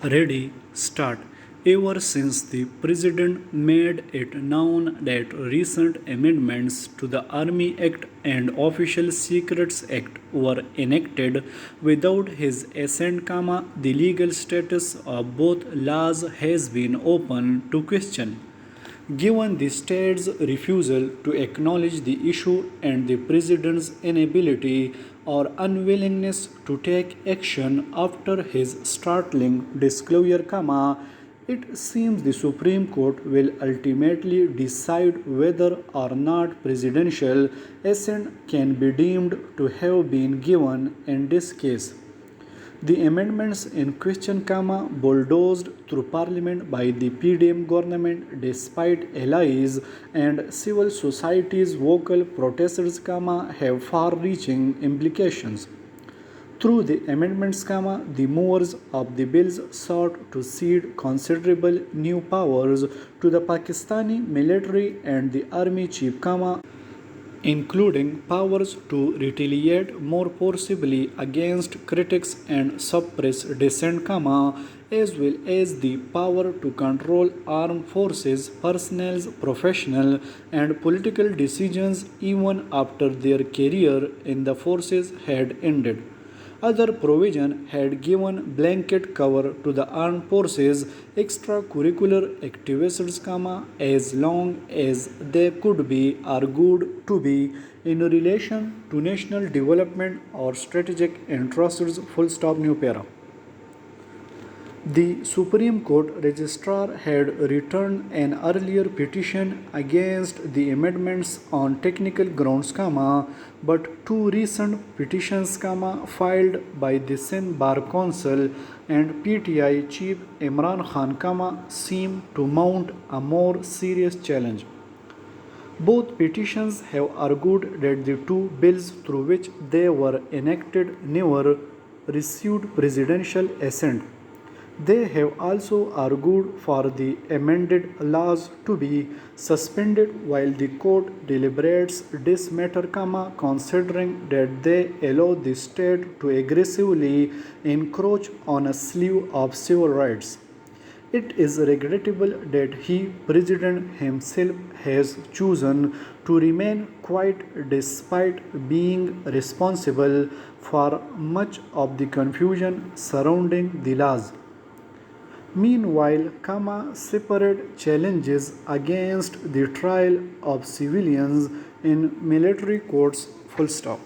Ready, start. Ever since the President made it known that recent amendments to the Army Act and Official Secrets Act were enacted without his assent, the legal status of both laws has been open to question. Given the state's refusal to acknowledge the issue and the president's inability or unwillingness to take action after his startling disclosure, it seems the Supreme Court will ultimately decide whether or not presidential assent can be deemed to have been given in this case. The amendments in question, bulldozed through Parliament by the PDM government despite allies and civil society's vocal protests, have far-reaching implications. Through the amendments, the movers of the bills sought to cede considerable new powers to the Pakistani military and the army chief, including powers to retaliate more forcibly against critics and suppress dissent, as well as the power to control armed forces personnel's professional and political decisions even after their career in the forces had ended. Other provision had given blanket cover to the armed forces extracurricular activities, as long as they could be argued to be in relation to national development or strategic interests. Full stop. New para. The Supreme Court Registrar had returned an earlier petition against the amendments on technical grounds, but two recent petitions, filed by the Sindh Bar Council and PTI Chief Imran Khan, seem to mount a more serious challenge. Both petitions have argued that the two bills through which they were enacted never received presidential assent. They have also argued for the amended laws to be suspended while the court deliberates this matter, considering that they allow the state to aggressively encroach on a slew of civil rights. It is regrettable that he, President himself, has chosen to remain quiet despite being responsible for much of the confusion surrounding the laws. Meanwhile, separate challenges against the trial of civilians in military courts. Full stop.